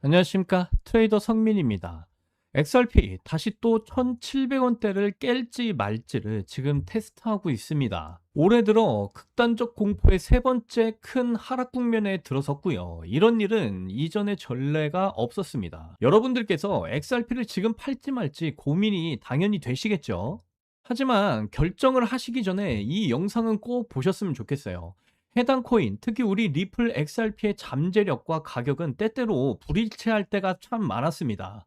안녕하십니까, 트레이더 성민입니다. XRP 다시 또 1,700원대를 깰지 말지를 지금 테스트하고 있습니다. 올해 들어 극단적 공포의 세 번째 큰 하락 국면에 들어섰고요. 이런 일은 이전에 전례가 없었습니다. 여러분들께서 XRP를 지금 팔지 말지 고민이 당연히 되시겠죠. 하지만 결정을 하시기 전에 이 영상은 꼭 보셨으면 좋겠어요. 해당 코인, 특히 우리 리플 XRP의 잠재력과 가격은 때때로 불일치할 때가 참 많았습니다.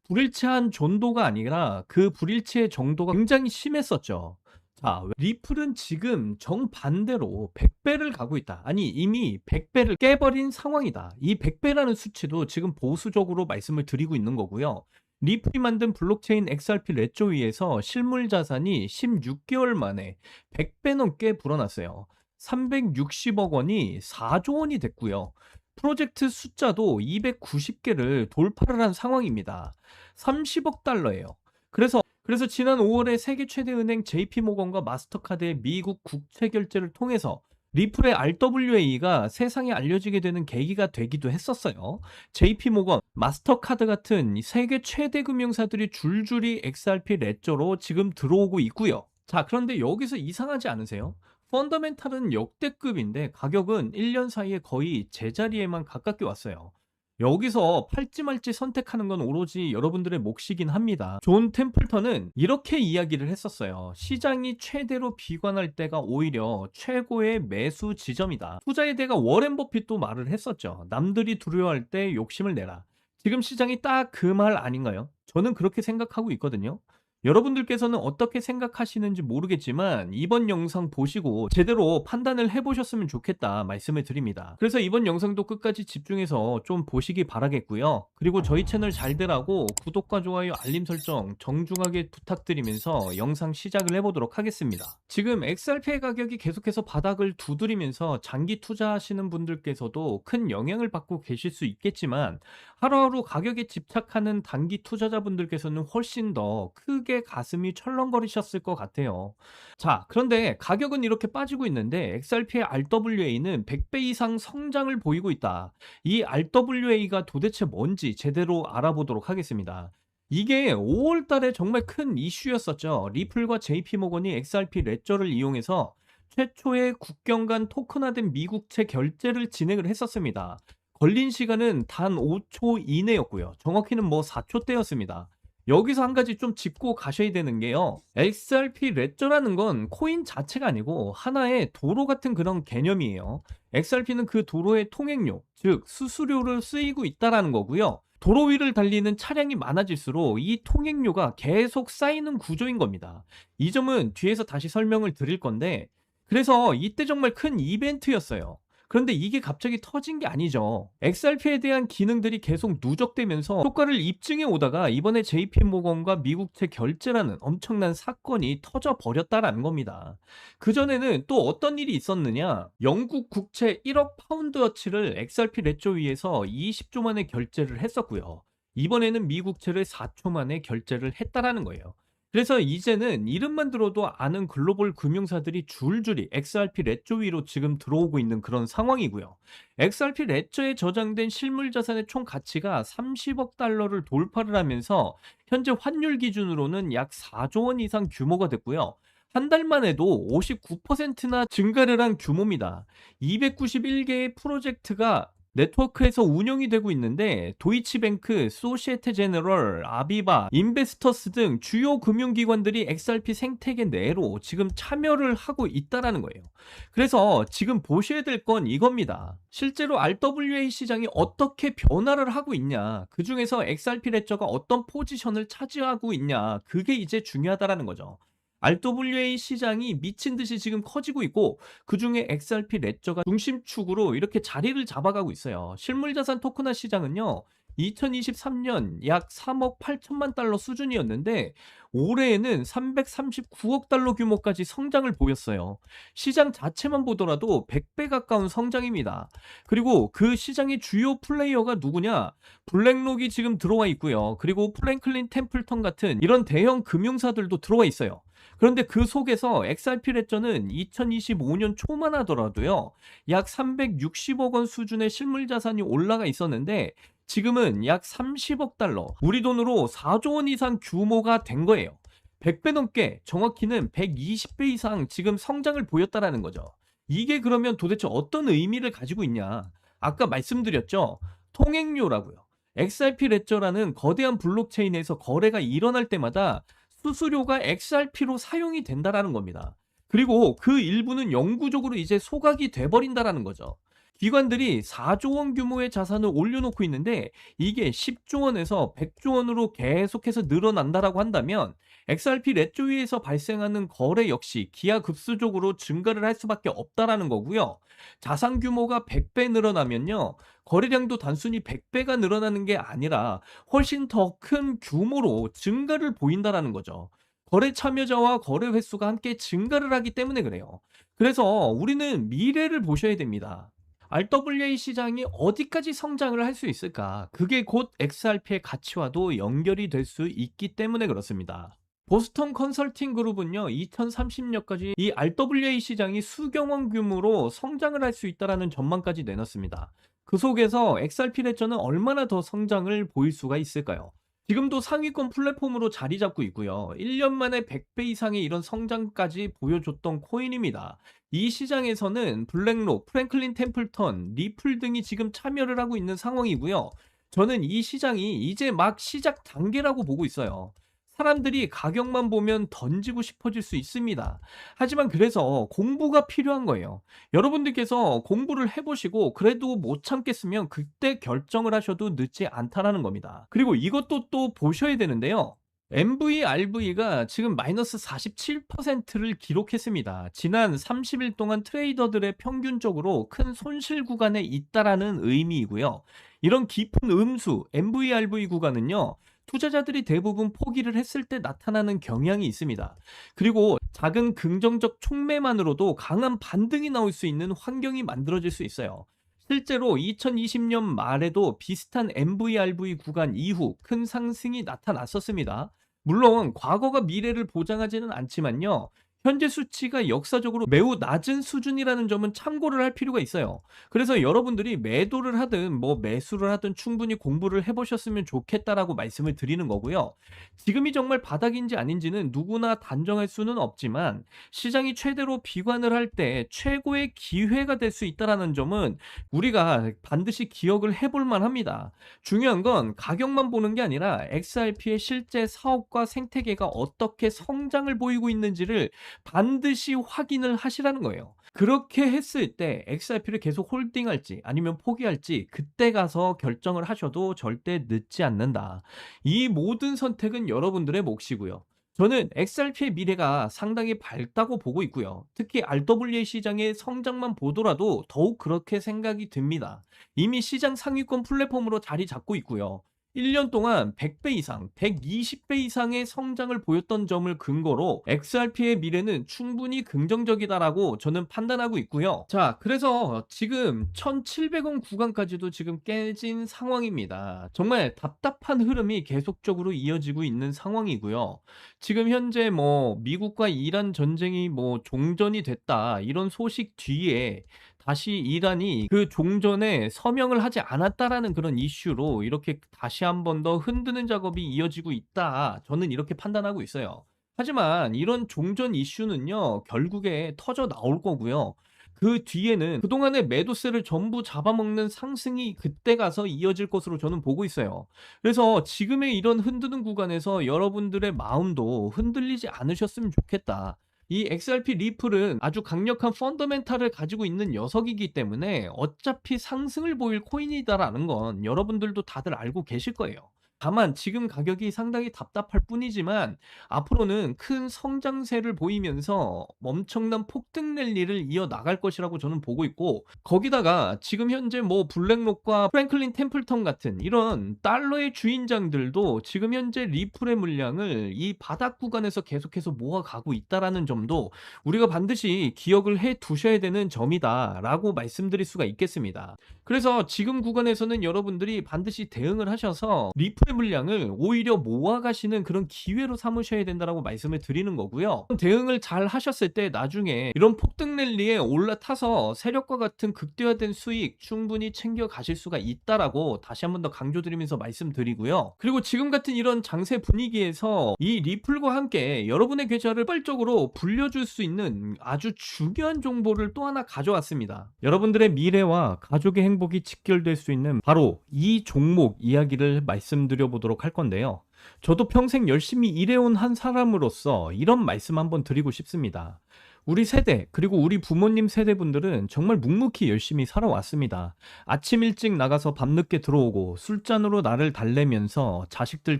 불일치한 정도가 아니라 그 불일치의 정도가 굉장히 심했었죠. 자, 리플은 지금 정반대로 100배를 가고 있다. 아니, 이미 100배를 깨버린 상황이다. 이 100배라는 수치도 지금 보수적으로 말씀을 드리고 있는 거고요. 리플이 만든 블록체인 XRP 레조위에서 실물 자산이 16개월 만에 100배 넘게 불어났어요. 360억 원이 4조 원이 됐고요. 프로젝트 숫자도 290개를 돌파를 한 상황입니다. 30억 달러예요. 그래서 지난 5월에 세계 최대 은행 JP모건과 마스터카드의 미국 국채 결제를 통해서 리플의 RWA가 세상에 알려지게 되는 계기가 되기도 했었어요. JP모건, 마스터카드 같은 세계 최대 금융사들이 줄줄이 XRP 레저로 지금 들어오고 있고요. 자, 그런데 여기서 이상하지 않으세요? 펀더멘탈은 역대급인데 가격은 1년 사이에 거의 제자리에만 가깝게 왔어요. 여기서 팔지 말지 선택하는 건 오로지 여러분들의 몫이긴 합니다. 존 템플턴은 이렇게 이야기를 했었어요. 시장이 최대로 비관할 때가 오히려 최고의 매수 지점이다. 투자의 대가 워렌 버핏도 말을 했었죠. 남들이 두려워할 때 욕심을 내라. 지금 시장이 딱 그 말 아닌가요? 저는 그렇게 생각하고 있거든요. 여러분들께서는 어떻게 생각하시는지 모르겠지만 이번 영상 보시고 제대로 판단을 해보셨으면 좋겠다 말씀을 드립니다. 그래서 이번 영상도 끝까지 집중해서 좀 보시기 바라겠고요. 그리고 저희 채널 잘 되라고 구독과 좋아요, 알림 설정 정중하게 부탁드리면서 영상 시작을 해보도록 하겠습니다. 지금 XRP의 가격이 계속해서 바닥을 두드리면서 장기 투자하시는 분들께서도 큰 영향을 받고 계실 수 있겠지만 하루하루 가격에 집착하는 단기 투자자분들께서는 훨씬 더 크게 가슴이 철렁거리셨을 것 같아요. 자, 그런데 가격은 이렇게 빠지고 있는데 XRP의 RWA는 100배 이상 성장을 보이고 있다. 이 RWA가 도대체 뭔지 제대로 알아보도록 하겠습니다. 이게 5월 달에 정말 큰 이슈였었죠. 리플과 JP모건이 XRP 레저를 이용해서 최초의 국경 간 토큰화된 미국채 결제를 진행을 했었습니다. 걸린 시간은 단 5초 이내였고요. 정확히는 뭐 4초대였습니다. 여기서 한 가지 좀 짚고 가셔야 되는 게요. XRP 레저라는 건 코인 자체가 아니고 하나의 도로 같은 그런 개념이에요. XRP는 그 도로의 통행료, 즉 수수료를 쓰이고 있다라는 거고요. 도로 위를 달리는 차량이 많아질수록 이 통행료가 계속 쌓이는 구조인 겁니다. 이 점은 뒤에서 다시 설명을 드릴 건데, 그래서 이때 정말 큰 이벤트였어요. 그런데 이게 갑자기 터진 게 아니죠. XRP에 대한 기능들이 계속 누적되면서 효과를 입증해 오다가 이번에 JP모건과 미국채 결제라는 엄청난 사건이 터져 버렸다라는 겁니다. 그전에는 또 어떤 일이 있었느냐? 영국 국채 1억 파운드어치를 XRP 레조 위에서 20조 만에 결제를 했었고요. 이번에는 미국채를 4초 만에 결제를 했다라는 거예요. 그래서 이제는 이름만 들어도 아는 글로벌 금융사들이 줄줄이 XRP 레조 위로 지금 들어오고 있는 그런 상황이고요. XRP 레조에 저장된 실물 자산의 총 가치가 30억 달러를 돌파를 하면서 현재 환율 기준으로는 약 4조 원 이상 규모가 됐고요. 한 달만 해도 59%나 증가를 한 규모입니다. 291개의 프로젝트가 네트워크에서 운영이 되고 있는데 도이치뱅크, 소시에테 제너럴, 아비바, 인베스터스 등 주요 금융기관들이 XRP 생태계 내로 지금 참여를 하고 있다라는 거예요. 그래서 지금 보셔야 될 건 이겁니다. 실제로 RWA 시장이 어떻게 변화를 하고 있냐, 그 중에서 XRP 레저가 어떤 포지션을 차지하고 있냐, 그게 이제 중요하다라는 거죠. RWA 시장이 미친 듯이 지금 커지고 있고 그중에 XRP 레저가 중심축으로 이렇게 자리를 잡아가고 있어요. 실물자산 토큰화 시장은요. 2023년 약 3억 8천만 달러 수준이었는데 올해에는 339억 달러 규모까지 성장을 보였어요. 시장 자체만 보더라도 100배 가까운 성장입니다. 그리고 그 시장의 주요 플레이어가 누구냐? 블랙록이 지금 들어와 있고요. 그리고 프랭클린 템플턴 같은 이런 대형 금융사들도 들어와 있어요. 그런데 그 속에서 XRP 레저는 2025년 초만 하더라도요. 약 360억 원 수준의 실물 자산이 올라가 있었는데 지금은 약 30억 달러, 우리 돈으로 4조 원 이상 규모가 된 거예요. 100배 넘게, 정확히는 120배 이상 지금 성장을 보였다라는 거죠. 이게 그러면 도대체 어떤 의미를 가지고 있냐? 아까 말씀드렸죠. 통행료라고요. XRP 레저라는 거대한 블록체인에서 거래가 일어날 때마다 수수료가 XRP로 사용이 된다라는 겁니다. 그리고 그 일부는 영구적으로 이제 소각이 돼버린다라는 거죠. 기관들이 4조 원 규모의 자산을 올려놓고 있는데 이게 10조 원에서 100조 원으로 계속해서 늘어난다라고 한다면 XRP 레조위에서 발생하는 거래 역시 기하급수적으로 증가를 할 수밖에 없다라는 거고요. 자산 규모가 100배 늘어나면요. 거래량도 단순히 100배가 늘어나는 게 아니라 훨씬 더 큰 규모로 증가를 보인다라는 거죠. 거래 참여자와 거래 횟수가 함께 증가를 하기 때문에 그래요. 그래서 우리는 미래를 보셔야 됩니다. RWA 시장이 어디까지 성장을 할 수 있을까? 그게 곧 XRP의 가치와도 연결이 될 수 있기 때문에 그렇습니다. 보스턴 컨설팅 그룹은요, 2030년까지 이 RWA 시장이 수경원 규모로 성장을 할 수 있다라는 전망까지 내놨습니다. 그 속에서 XRP 레저는 얼마나 더 성장을 보일 수가 있을까요? 지금도 상위권 플랫폼으로 자리 잡고 있고요. 1년 만에 100배 이상의 이런 성장까지 보여줬던 코인입니다. 이 시장에서는 블랙록, 프랭클린 템플턴, 리플 등이 지금 참여를 하고 있는 상황이고요. 저는 이 시장이 이제 막 시작 단계라고 보고 있어요. 사람들이 가격만 보면 던지고 싶어질 수 있습니다. 하지만 그래서 공부가 필요한 거예요. 여러분들께서 공부를 해보시고 그래도 못 참겠으면 그때 결정을 하셔도 늦지 않다라는 겁니다. 그리고 이것도 또 보셔야 되는데요. MVRV가 지금 마이너스 47%를 기록했습니다. 지난 30일 동안 트레이더들의 평균적으로 큰 손실 구간에 있다라는 의미이고요. 이런 깊은 음수 MVRV 구간은요. 투자자들이 대부분 포기를 했을 때 나타나는 경향이 있습니다. 그리고 작은 긍정적 촉매만으로도 강한 반등이 나올 수 있는 환경이 만들어질 수 있어요. 실제로 2020년 말에도 비슷한 MVRV 구간 이후 큰 상승이 나타났었습니다. 물론 과거가 미래를 보장하지는 않지만요. 현재 수치가 역사적으로 매우 낮은 수준이라는 점은 참고를 할 필요가 있어요. 그래서 여러분들이 매도를 하든 뭐 매수를 하든 충분히 공부를 해보셨으면 좋겠다라고 말씀을 드리는 거고요. 지금이 정말 바닥인지 아닌지는 누구나 단정할 수는 없지만 시장이 최대로 비관을 할 때 최고의 기회가 될 수 있다는 점은 우리가 반드시 기억을 해볼 만합니다. 중요한 건 가격만 보는 게 아니라 XRP의 실제 사업과 생태계가 어떻게 성장을 보이고 있는지를 반드시 확인을 하시라는 거예요. 그렇게 했을 때 XRP를 계속 홀딩할지 아니면 포기할지 그때 가서 결정을 하셔도 절대 늦지 않는다. 이 모든 선택은 여러분들의 몫이고요. 저는 XRP의 미래가 상당히 밝다고 보고 있고요. 특히 RWA 시장의 성장만 보더라도 더욱 그렇게 생각이 듭니다. 이미 시장 상위권 플랫폼으로 자리 잡고 있고요. 1년 동안 100배 이상, 120배 이상의 성장을 보였던 점을 근거로 XRP의 미래는 충분히 긍정적이다라고 저는 판단하고 있고요. 자, 그래서 지금 1,700원 구간까지도 지금 깨진 상황입니다. 정말 답답한 흐름이 계속적으로 이어지고 있는 상황이고요. 지금 현재 뭐 미국과 이란 전쟁이 뭐 종전이 됐다 이런 소식 뒤에 다시 이란이 그 종전에 서명을 하지 않았다라는 그런 이슈로 이렇게 다시 한 번 더 흔드는 작업이 이어지고 있다. 저는 이렇게 판단하고 있어요. 하지만 이런 종전 이슈는요, 결국에 터져 나올 거고요. 그 뒤에는 그동안의 매도세를 전부 잡아먹는 상승이 그때 가서 이어질 것으로 저는 보고 있어요. 그래서 지금의 이런 흔드는 구간에서 여러분들의 마음도 흔들리지 않으셨으면 좋겠다. 이 XRP 리플은 아주 강력한 펀더멘탈을 가지고 있는 녀석이기 때문에 어차피 상승을 보일 코인이다라는 건 여러분들도 다들 알고 계실 거예요. 다만 지금 가격이 상당히 답답할 뿐이지만 앞으로는 큰 성장세를 보이면서 엄청난 폭등 랠리를 이어나갈 것이라고 저는 보고 있고, 거기다가 지금 현재 뭐 블랙록과 프랭클린 템플턴 같은 이런 달러의 주인장들도 지금 현재 리플의 물량을 이 바닥 구간에서 계속해서 모아가고 있다라는 점도 우리가 반드시 기억을 해 두셔야 되는 점이다라고 말씀드릴 수가 있겠습니다. 그래서 지금 구간에서는 여러분들이 반드시 대응을 하셔서 리플의 물량을 오히려 모아가시는 그런 기회로 삼으셔야 된다라고 말씀을 드리는 거고요. 대응을 잘 하셨을 때 나중에 이런 폭등 랠리에 올라타서 세력과 같은 극대화된 수익 충분히 챙겨 가실 수가 있다라고 다시 한 번 더 강조드리면서 말씀드리고요. 그리고 지금 같은 이런 장세 분위기에서 이 리플과 함께 여러분의 계좌를 빨적으로 불려줄 수 있는 아주 중요한 정보를 또 하나 가져왔습니다. 여러분들의 미래와 가족의 행복이 직결될 수 있는 바로 이 종목 이야기를 말씀드려 보도록 할 건데요. 저도 평생 열심히 일해온 한 사람으로서 이런 말씀 한번 드리고 싶습니다. 우리 세대, 그리고 우리 부모님 세대분들은 정말 묵묵히 열심히 살아왔습니다. 아침 일찍 나가서 밤늦게 들어오고 술잔으로 나를 달래면서 자식들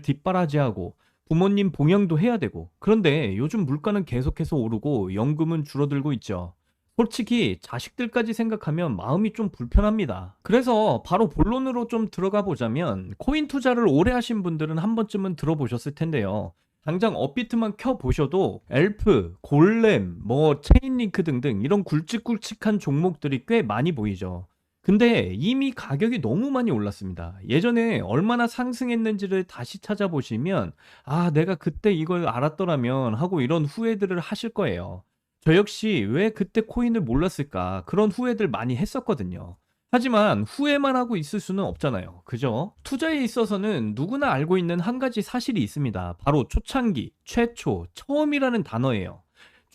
뒷바라지하고 부모님 봉양도 해야 되고, 그런데 요즘 물가는 계속해서 오르고 연금은 줄어들고 있죠. 솔직히 자식들까지 생각하면 마음이 좀 불편합니다. 그래서 바로 본론으로 좀 들어가 보자면, 코인 투자를 오래 하신 분들은 한 번쯤은 들어보셨을 텐데요. 당장 업비트만 켜보셔도 엘프, 골렘, 체인링크 등등 이런 굵직굵직한 종목들이 꽤 많이 보이죠. 근데 이미 가격이 너무 많이 올랐습니다. 예전에 얼마나 상승했는지를 다시 찾아보시면, 아, 내가 그때 이걸 알았더라면 하고 이런 후회들을 하실 거예요. 저 역시 왜 그때 코인을 몰랐을까, 그런 후회들 많이 했었거든요. 하지만 후회만 하고 있을 수는 없잖아요. 그죠? 투자에 있어서는 누구나 알고 있는 한 가지 사실이 있습니다. 바로 초창기, 최초, 처음이라는 단어예요.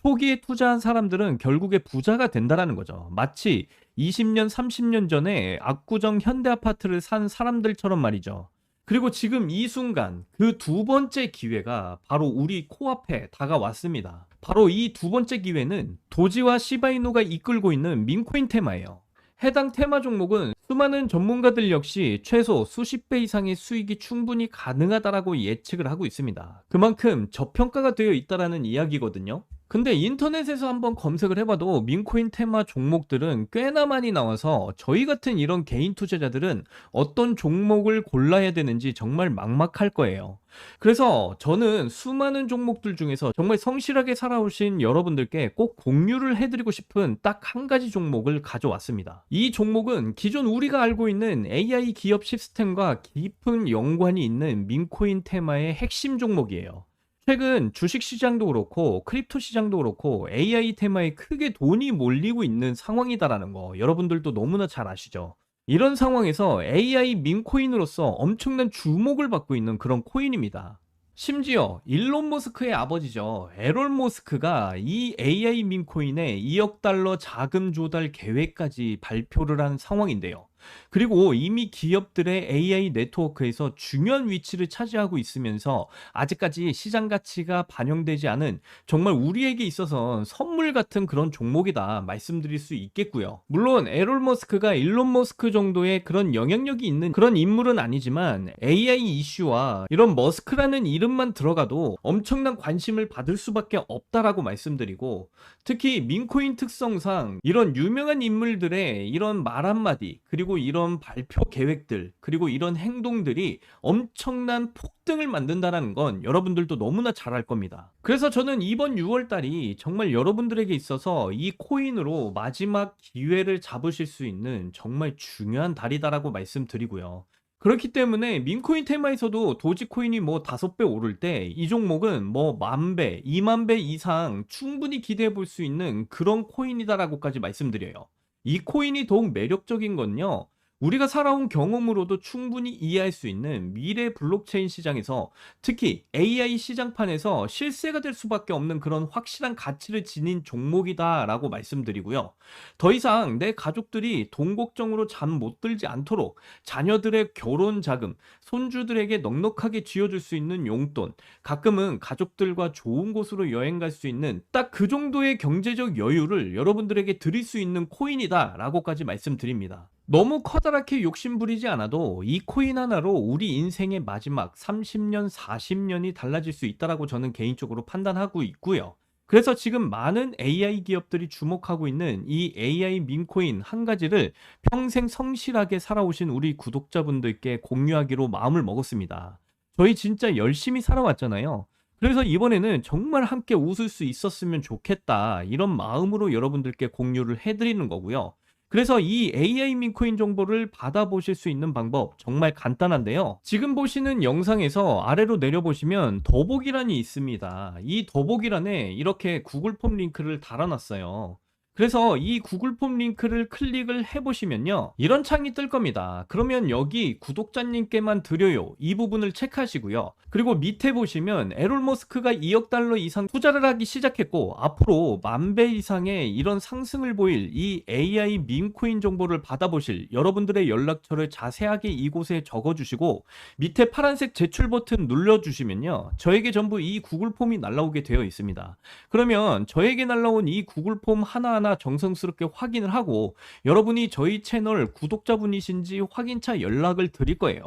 초기에 투자한 사람들은 결국에 부자가 된다라는 거죠. 마치 20년, 30년 전에 압구정 현대아파트를 산 사람들처럼 말이죠. 그리고 지금 이 순간 그 두 번째 기회가 바로 우리 코앞에 다가왔습니다. 바로 이 두 번째 기회는 도지와 시바이누가 이끌고 있는 민코인 테마예요. 해당 테마 종목은 수많은 전문가들 역시 최소 수십 배 이상의 수익이 충분히 가능하다라고 예측을 하고 있습니다. 그만큼 저평가가 되어 있다라는 이야기거든요. 근데 인터넷에서 한번 검색을 해봐도 민코인 테마 종목들은 꽤나 많이 나와서 저희 같은 이런 개인 투자자들은 어떤 종목을 골라야 되는지 정말 막막할 거예요. 그래서 저는 수많은 종목들 중에서 정말 성실하게 살아오신 여러분들께 꼭 공유를 해드리고 싶은 딱 한 가지 종목을 가져왔습니다. 이 종목은 기존 우리가 알고 있는 AI 기업 시스템과 깊은 연관이 있는 민코인 테마의 핵심 종목이에요. 최근 주식시장도 그렇고 크립토 시장도 그렇고 AI 테마에 크게 돈이 몰리고 있는 상황이다라는 거 여러분들도 너무나 잘 아시죠? 이런 상황에서 AI 민코인으로서 엄청난 주목을 받고 있는 그런 코인입니다. 심지어 일론 머스크의 아버지죠. 에론 머스크가 이 AI 민코인에 2억 달러 자금 조달 계획까지 발표를 한 상황인데요. 그리고 이미 기업들의 AI 네트워크에서 중요한 위치를 차지하고 있으면서 아직까지 시장 가치가 반영되지 않은 정말 우리에게 있어서 선물 같은 그런 종목이다 말씀드릴 수 있겠고요. 물론 에론 머스크가 일론 머스크 정도의 그런 영향력이 있는 그런 인물은 아니지만 AI 이슈와 이런 머스크라는 이름만 들어가도 엄청난 관심을 받을 수밖에 없다라고 말씀드리고, 특히 민코인 특성상 이런 유명한 인물들의 이런 말 한마디, 그리고 이런 발표 계획들, 그리고 이런 행동들이 엄청난 폭등을 만든다는 건 여러분들도 너무나 잘 알 겁니다. 그래서 저는 이번 6월 달이 정말 여러분들에게 있어서 이 코인으로 마지막 기회를 잡으실 수 있는 정말 중요한 달이다라고 말씀드리고요. 그렇기 때문에 민코인 테마에서도 도지코인이 5배 오를 때 이 종목은 10,000배, 20,000배 이상 충분히 기대해 볼 수 있는 그런 코인이다라고까지 말씀드려요. 이 코인이 더욱 매력적인 건요, 우리가 살아온 경험으로도 충분히 이해할 수 있는 미래 블록체인 시장에서, 특히 AI 시장판에서 실세가 될 수밖에 없는 그런 확실한 가치를 지닌 종목이다라고 말씀드리고요. 더 이상 내 가족들이 돈 걱정으로 잠 못 들지 않도록 자녀들의 결혼 자금, 손주들에게 넉넉하게 쥐어줄 수 있는 용돈, 가끔은 가족들과 좋은 곳으로 여행 갈 수 있는 딱 그 정도의 경제적 여유를 여러분들에게 드릴 수 있는 코인이다 라고까지 말씀드립니다. 너무 커다랗게 욕심부리지 않아도 이 코인 하나로 우리 인생의 마지막 30년, 40년이 달라질 수 있다라고 저는 개인적으로 판단하고 있고요. 그래서 지금 많은 AI 기업들이 주목하고 있는 이 AI 민코인 한 가지를 평생 성실하게 살아오신 우리 구독자분들께 공유하기로 마음을 먹었습니다. 저희 진짜 열심히 살아왔잖아요. 그래서 이번에는 정말 함께 웃을 수 있었으면 좋겠다, 이런 마음으로 여러분들께 공유를 해드리는 거고요. 그래서 이 AI 민코인 정보를 받아보실 수 있는 방법 정말 간단한데요. 지금 보시는 영상에서 아래로 내려보시면 더보기란이 있습니다. 이 더보기란에 이렇게 구글 폼 링크를 달아놨어요. 그래서 이 구글 폼 링크를 클릭을 해보시면요, 이런 창이 뜰 겁니다. 그러면 여기 구독자님께만 드려요, 이 부분을 체크하시고요. 그리고 밑에 보시면 에론 머스크가 2억 달러 이상 투자를 하기 시작했고 앞으로 10,000배 이상의 이런 상승을 보일 이 AI 밈코인 정보를 받아보실 여러분들의 연락처를 자세하게 이곳에 적어주시고 밑에 파란색 제출 버튼 눌러주시면요, 저에게 전부 이 구글 폼이 날라오게 되어 있습니다. 그러면 저에게 날라온 이 구글 폼 하나하나 정성스럽게 확인을 하고 여러분이 저희 채널 구독자분이신지 확인차 연락을 드릴 거예요.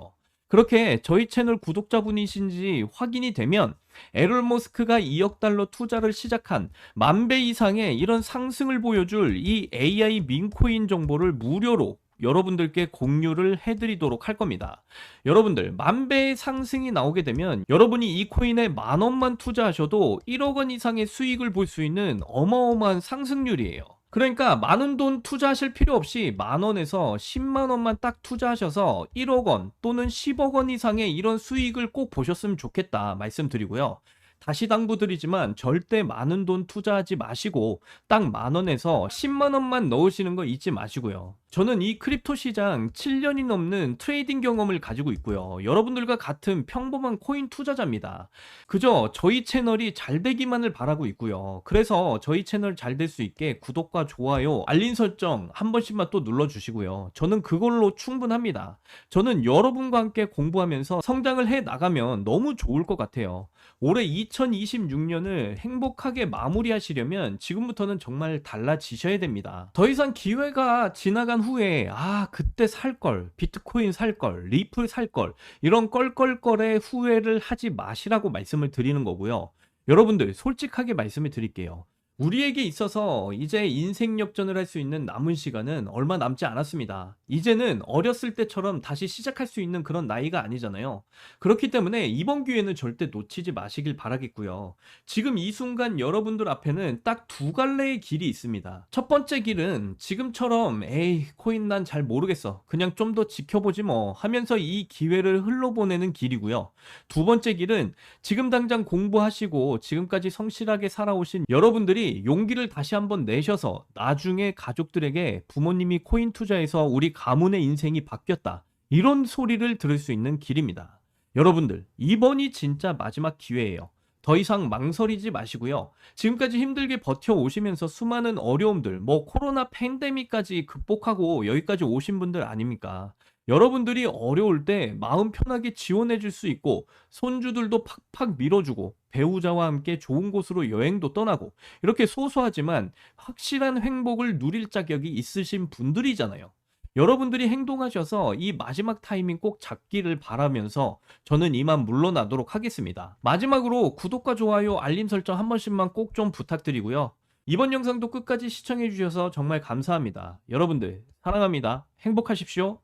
그렇게 저희 채널 구독자분이신지 확인이 되면 에론 머스크가 2억 달러 투자를 시작한 10,000배 이상의 이런 상승을 보여줄 이 AI 밈코인 정보를 무료로 여러분들께 공유를 해드리도록 할 겁니다. 여러분들 10,000배의 상승이 나오게 되면 여러분이 이 코인에 10,000원만 투자하셔도 1억 원 이상의 수익을 볼 수 있는 어마어마한 상승률이에요. 그러니까 많은 돈 투자하실 필요 없이 10,000원에서 100,000원만 딱 투자하셔서 1억 원 또는 10억 원 이상의 이런 수익을 꼭 보셨으면 좋겠다 말씀드리고요. 다시 당부드리지만 절대 많은 돈 투자하지 마시고 딱 10,000원에서 100,000원만 넣으시는 거 잊지 마시고요. 저는 이 크립토 시장 7년이 넘는 트레이딩 경험을 가지고 있고요. 여러분들과 같은 평범한 코인 투자자입니다. 그저 저희 채널이 잘 되기만을 바라고 있고요. 그래서 저희 채널 잘 될 수 있게 구독과 좋아요, 알림 설정 한 번씩만 또 눌러주시고요. 저는 그걸로 충분합니다. 저는 여러분과 함께 공부하면서 성장을 해 나가면 너무 좋을 것 같아요. 올해 2026년을 행복하게 마무리하시려면 지금부터는 정말 달라지셔야 됩니다. 더 이상 기회가 지나간 후에 그때 살걸, 비트코인 살걸, 리플 살걸, 이런 껄껄껄의 후회를 하지 마시라고 말씀을 드리는 거고요. 여러분들 솔직하게 말씀을 드릴게요. 우리에게 있어서 이제 인생 역전을 할 수 있는 남은 시간은 얼마 남지 않았습니다. 이제는 어렸을 때처럼 다시 시작할 수 있는 그런 나이가 아니잖아요. 그렇기 때문에 이번 기회는 절대 놓치지 마시길 바라겠고요. 지금 이 순간 여러분들 앞에는 딱 두 갈래의 길이 있습니다. 첫 번째 길은 지금처럼 에이 코인 난 잘 모르겠어, 그냥 좀 더 지켜보지 뭐 하면서 이 기회를 흘러보내는 길이고요. 두 번째 길은 지금 당장 공부하시고 지금까지 성실하게 살아오신 여러분들이 용기를 다시 한번 내셔서 나중에 가족들에게 부모님이 코인 투자해서 우리 가문의 인생이 바뀌었다, 이런 소리를 들을 수 있는 길입니다. 여러분들 이번이 진짜 마지막 기회예요. 더 이상 망설이지 마시고요. 지금까지 힘들게 버텨오시면서 수많은 어려움들, 코로나 팬데믹까지 극복하고 여기까지 오신 분들 아닙니까? 여러분들이 어려울 때 마음 편하게 지원해 줄 수 있고 손주들도 팍팍 밀어주고 배우자와 함께 좋은 곳으로 여행도 떠나고 이렇게 소소하지만 확실한 행복을 누릴 자격이 있으신 분들이잖아요. 여러분들이 행동하셔서 이 마지막 타이밍 꼭 잡기를 바라면서 저는 이만 물러나도록 하겠습니다. 마지막으로 구독과 좋아요, 알림 설정 한 번씩만 꼭 좀 부탁드리고요. 이번 영상도 끝까지 시청해 주셔서 정말 감사합니다. 여러분들 사랑합니다. 행복하십시오.